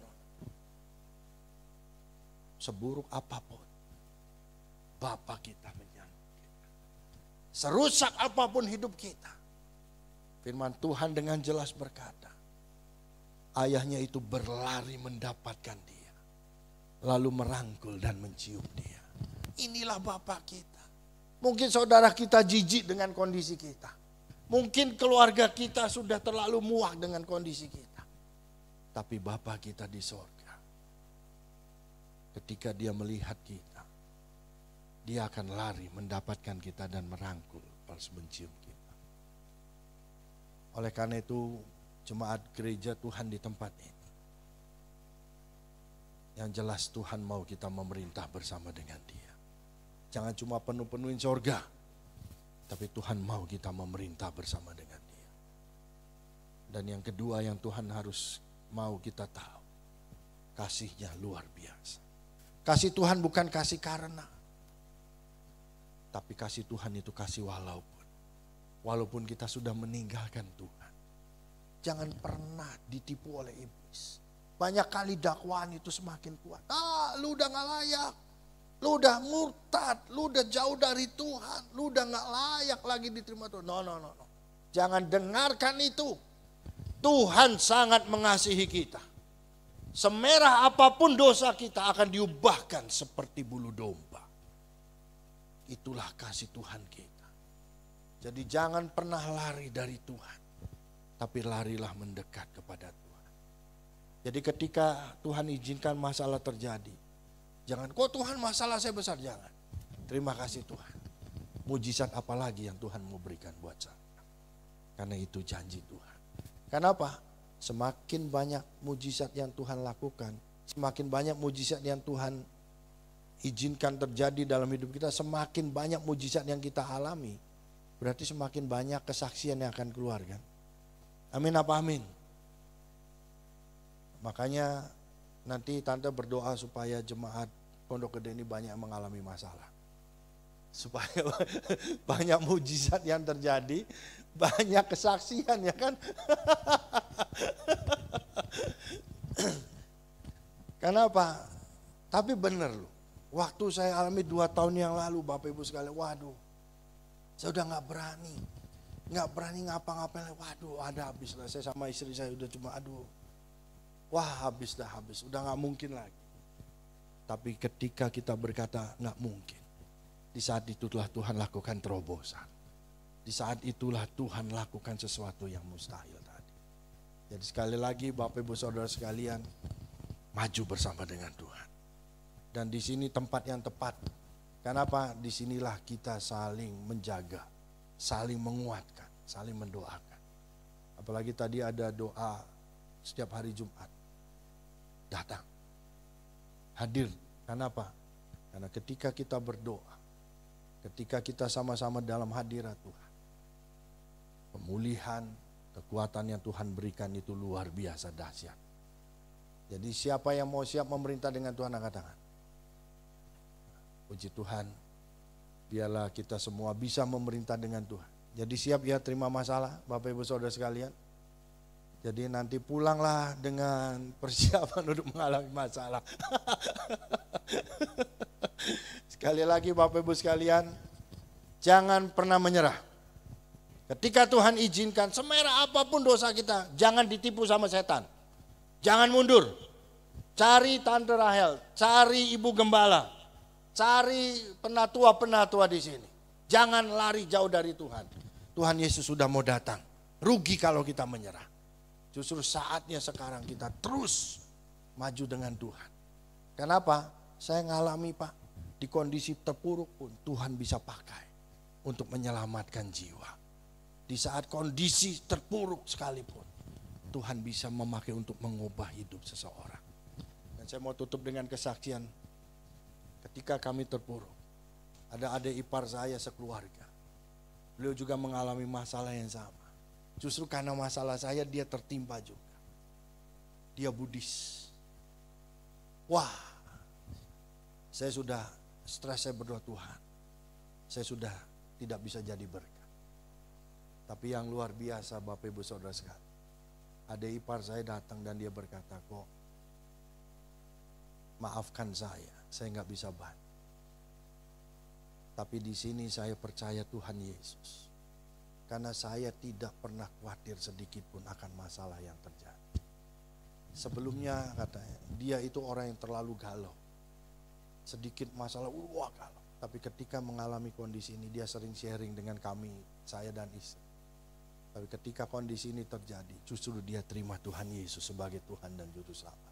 Seburuk apapun, Bapa kita menyambut kita. Serusak apapun hidup kita, firman Tuhan dengan jelas berkata, ayahnya itu berlari mendapatkan dia, lalu merangkul dan mencium dia. Inilah Bapa kita. Mungkin saudara kita jijik dengan kondisi kita. Mungkin keluarga kita sudah terlalu muak dengan kondisi kita. Tapi Bapa kita di sorga, ketika dia melihat kita, dia akan lari mendapatkan kita dan merangkul plus mencium kita. Oleh karena itu, jemaat gereja Tuhan di tempat ini, yang jelas Tuhan mau kita memerintah bersama dengan Dia. Jangan cuma penuh-penuhin sorga, tapi Tuhan mau kita memerintah bersama dengan Dia. Dan yang kedua yang Tuhan harus mau kita tahu, kasih-Nya luar biasa. Kasih Tuhan bukan kasih karena, tapi kasih Tuhan itu kasih walaupun. Walaupun kita sudah meninggalkan Tuhan. Jangan pernah ditipu oleh iblis. Banyak kali dakwaan itu semakin kuat. Lu udah gak layak. Lu udah murtad. Lu udah jauh dari Tuhan. Lu udah gak layak lagi diterima Tuhan. No. Jangan dengarkan itu. Tuhan sangat mengasihi kita. Semerah apapun dosa kita akan diubahkan seperti bulu domba. Itulah kasih Tuhan kita. Jadi jangan pernah lari dari Tuhan. Tapi larilah mendekat kepada Tuhan. Jadi ketika Tuhan izinkan masalah terjadi. Jangan, kok Tuhan masalah saya besar? Jangan. Terima kasih Tuhan. Mujizat apa lagi yang Tuhan mau berikan buat saya? Karena itu janji Tuhan. Kenapa? Semakin banyak mujizat yang Tuhan lakukan, semakin banyak mujizat yang Tuhan izinkan terjadi dalam hidup kita, semakin banyak mujizat yang kita alami, berarti semakin banyak kesaksian yang akan keluar kan? Amin apa amin? Makanya nanti tante berdoa supaya jemaat Pondok Gede ini banyak mengalami masalah. Supaya banyak mujizat yang terjadi, banyak kesaksian ya kan. Kenapa? Tapi benar loh. Waktu saya alami 2 tahun yang lalu Bapak Ibu sekalian, waduh. Saya udah gak berani ngapa-ngapain. Waduh, ada habis lah. Saya sama istri saya udah cuma wah habis, udah gak mungkin lagi. Tapi ketika kita berkata gak mungkin, di saat itulah Tuhan lakukan terobosan. Di saat itulah Tuhan lakukan sesuatu yang mustahil tadi. Jadi sekali lagi Bapak Ibu Saudara sekalian, maju bersama dengan Tuhan. Dan di sini tempat yang tepat. Kenapa? Disinilah kita saling menjaga, saling menguatkan, saling mendoakan. Apalagi tadi ada doa setiap hari Jumat. Datang, hadir. Kenapa? Karena ketika kita berdoa, ketika kita sama-sama dalam hadirat Tuhan, pemulihan, kekuatan yang Tuhan berikan itu luar biasa dahsyat. Jadi siapa yang mau siap memerintah dengan Tuhan angkat tangan. Puji Tuhan, biarlah kita semua bisa memerintah dengan Tuhan. Jadi siap ya terima masalah Bapak Ibu Saudara sekalian. Jadi nanti pulanglah dengan persiapan untuk mengalami masalah. Sekali lagi Bapak Ibu sekalian, jangan pernah menyerah. Ketika Tuhan izinkan semerah apapun dosa kita, jangan ditipu sama setan. Jangan mundur. Cari Tante Rahel, cari Ibu Gembala, cari penatua-penatua di sini. Jangan lari jauh dari Tuhan. Tuhan Yesus sudah mau datang. Rugi kalau kita menyerah. Justru saatnya sekarang kita terus maju dengan Tuhan. Kenapa? Saya ngalami Pak, di kondisi terpuruk pun Tuhan bisa pakai untuk menyelamatkan jiwa. Di saat kondisi terpuruk sekalipun, Tuhan bisa memakai untuk mengubah hidup seseorang. Dan saya mau tutup dengan kesaksian. Ketika kami terpuruk, ada adik ipar saya sekeluarga. Beliau juga mengalami masalah yang sama. Justru karena masalah saya dia tertimpa juga. Dia Buddhis. Wah, saya sudah stres, saya berdoa Tuhan. Saya sudah tidak bisa jadi berkat. Tapi yang luar biasa Bapak Ibu Saudara sekalian. Adik ipar saya datang dan dia berkata, kok maafkan saya nggak bisa bantu. Tapi di sini saya percaya Tuhan Yesus. Karena saya tidak pernah khawatir sedikit pun akan masalah yang terjadi. Sebelumnya katanya, dia itu orang yang terlalu galau. Sedikit masalah, wah galau. Tapi ketika mengalami kondisi ini, dia sering sharing dengan kami, saya dan istri. Tapi ketika kondisi ini terjadi, justru dia terima Tuhan Yesus sebagai Tuhan dan Juru Selamat.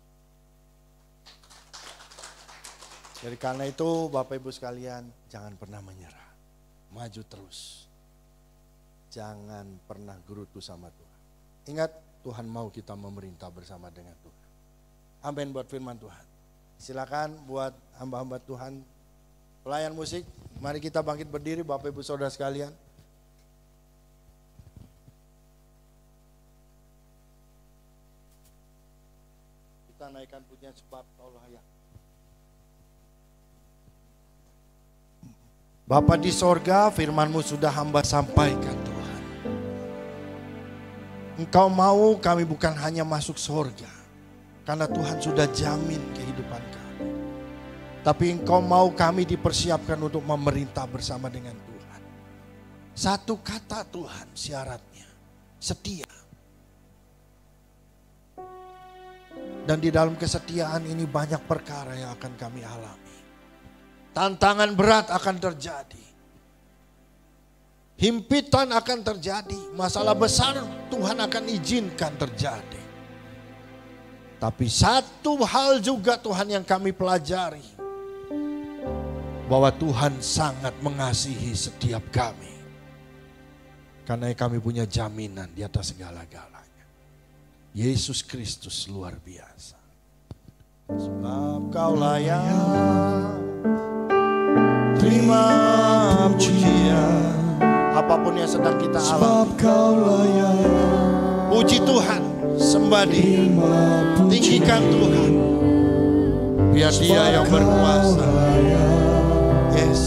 Jadi karena itu Bapak Ibu sekalian, jangan pernah menyerah. Maju terus. Jangan pernah gerutu sama Tuhan. Ingat, Tuhan mau kita memerintah bersama dengan Tuhan. Amin buat firman Tuhan. Silakan buat hamba-hamba Tuhan, pelayan musik, mari kita bangkit berdiri Bapak Ibu Saudara sekalian. Kita naikkan pujian sebab Allah ya. Bapa di sorga, firman-Mu sudah hamba sampaikan Tuhan. Engkau mau kami bukan hanya masuk surga, karena Tuhan sudah jamin kehidupan kami. Tapi Engkau mau kami dipersiapkan untuk memerintah bersama dengan Tuhan. Satu kata Tuhan syaratnya, setia. Dan di dalam kesetiaan ini banyak perkara yang akan kami alami. Tantangan berat akan terjadi. Himpitan akan terjadi. Masalah besar Tuhan akan izinkan terjadi. Tapi satu hal juga Tuhan yang kami pelajari. Bahwa Tuhan sangat mengasihi setiap kami. Karena kami punya jaminan di atas segala-galanya. Yesus Kristus luar biasa. Sebab Kau layak terima pujian. Apapun yang sedang kita alami, Kau layak. Puji Tuhan, sembah Dia, tinggikan Tuhan. Biar Dia yang berkuasa. Yes.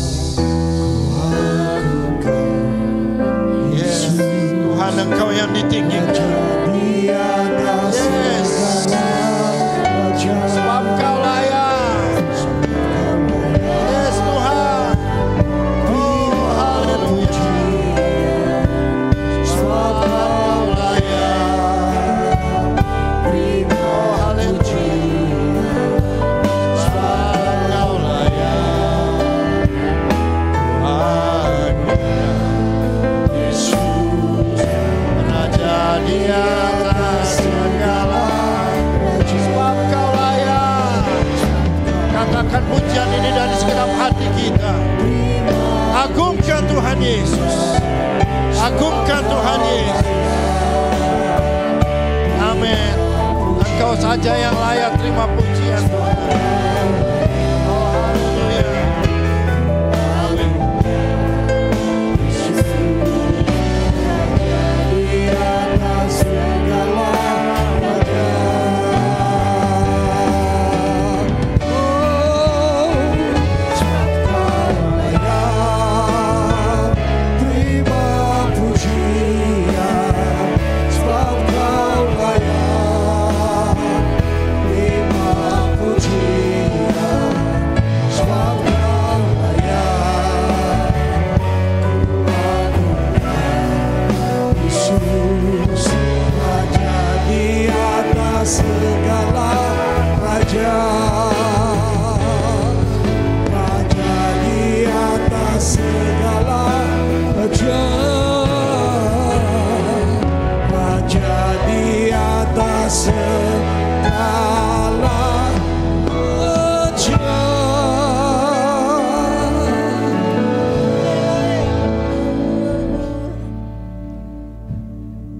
Yes. Tuhan, Engkau yang ditinggikan. Yes. Sebab Kau layak. Yes Tuhan. Oh haleluya. Sebab Kau layak. Oh haleluya. Sebab Kau layak. Tuhan Yesus Raja di atas segala. Sebab Kau layak. Katakan pujian ini dari segenap hati kita. Agungkan Tuhan Yesus. Agungkan Tuhan Yesus. Amin. Engkau saja yang layak terima pujian Tuhan. Oh haleluya. Amin. Segala raja, raja di atas segala raja, raja di atas segala raja.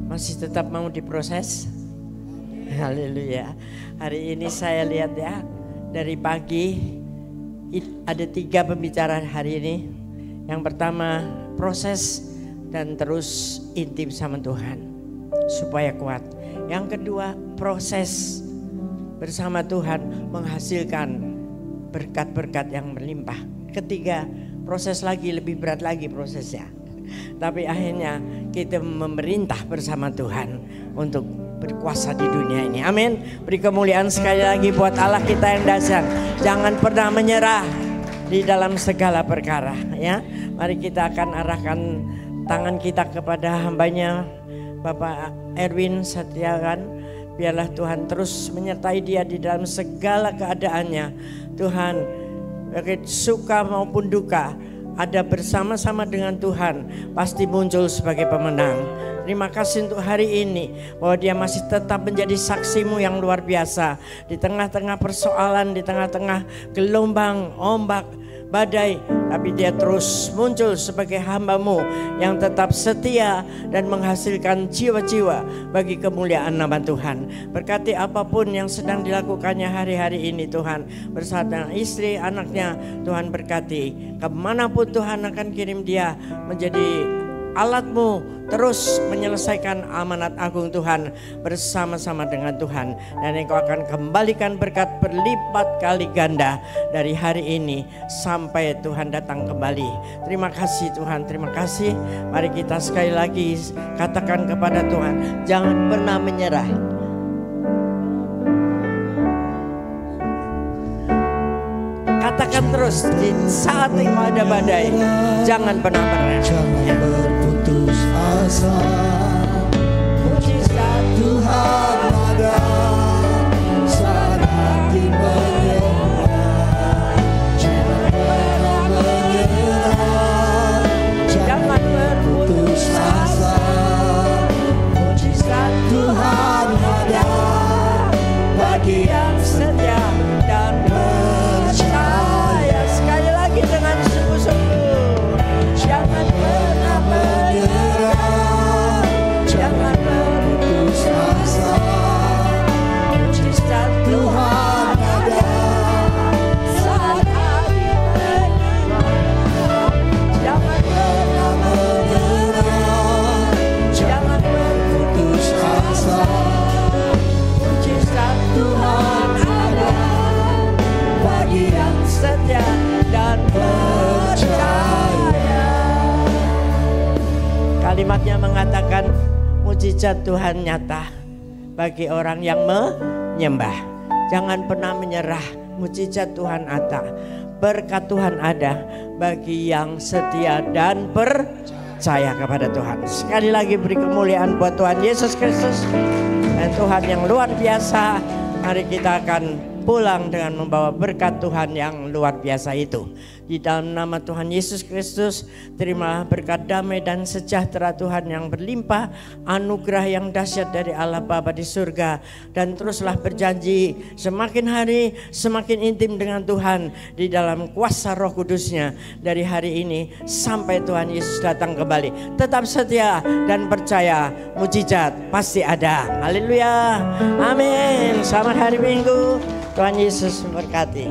Masih tetap mau diproses? Haleluya. Hari ini saya lihat ya, dari pagi ada 3 pembicaraan hari ini. Yang pertama proses dan terus intim sama Tuhan supaya kuat. Yang kedua proses bersama Tuhan menghasilkan berkat-berkat yang berlimpah. Ketiga proses lagi, lebih berat lagi prosesnya. Tapi akhirnya kita memerintah bersama Tuhan untuk berkuasa di dunia ini. Amin. Beri kemuliaan sekali lagi buat Allah kita yang dahsyat. Jangan pernah menyerah di dalam segala perkara ya. Mari kita akan arahkan tangan kita kepada hambanya Bapak Erwin Setiawan. Biarlah Tuhan terus menyertai dia di dalam segala keadaannya. Tuhan, baik suka maupun duka, ada bersama-sama dengan Tuhan pasti muncul sebagai pemenang. Terima kasih untuk hari ini bahwa dia masih tetap menjadi saksimu yang luar biasa. Di tengah-tengah persoalan, di tengah-tengah gelombang, ombak, badai. Tapi dia terus muncul sebagai hamba-Mu yang tetap setia dan menghasilkan jiwa-jiwa bagi kemuliaan nama Tuhan. Berkati apapun yang sedang dilakukannya hari-hari ini Tuhan. Bersama istri, anaknya Tuhan berkati. Kemanapun Tuhan akan kirim dia menjadi alatmu terus menyelesaikan amanat agung Tuhan bersama-sama dengan Tuhan. Dan Engkau akan kembalikan berkat berlipat kali ganda dari hari ini sampai Tuhan datang kembali. Terima kasih Tuhan, terima kasih. Mari kita sekali lagi katakan kepada Tuhan, jangan pernah menyerah. Katakan terus di saat engkau ada badai, jangan pernah menyerah. Jangan berputus asa. Mujizat Tuhan ada saat hati menyembah. Jangan pernah menyerah. Jangan berputus asa. Mujizat Tuhan ada bagi yang setia dan percaya. Sekali lagi dengan sungguh-sungguh, jangan pernah menyerah, jangan berputus asa. Mujizat Tuhan ada saat hati menyembah. Jangan pernah menyerah, jangan berputus asa. Mujizat Tuhan ada bagi yang setia dan percaya. Kalimatnya mengatakan mujizat Tuhan nyata bagi orang yang menyembah. Jangan pernah menyerah, mujizat Tuhan ada, berkat Tuhan ada bagi yang setia dan percaya kepada Tuhan. Sekali lagi beri kemuliaan buat Tuhan Yesus Kristus dan Tuhan yang luar biasa. Mari kita akan pulang dengan membawa berkat Tuhan yang luar biasa itu. Di dalam nama Tuhan Yesus Kristus, terimalah berkat damai dan sejahtera Tuhan yang berlimpah, anugerah yang dahsyat dari Allah Bapa di surga. Dan teruslah berjanji semakin hari semakin intim dengan Tuhan di dalam kuasa Roh Kudus-Nya dari hari ini sampai Tuhan Yesus datang kembali. Tetap setia dan percaya, mujizat pasti ada. Haleluya. Amin. Selamat hari Minggu. Tuhan Yesus memberkati.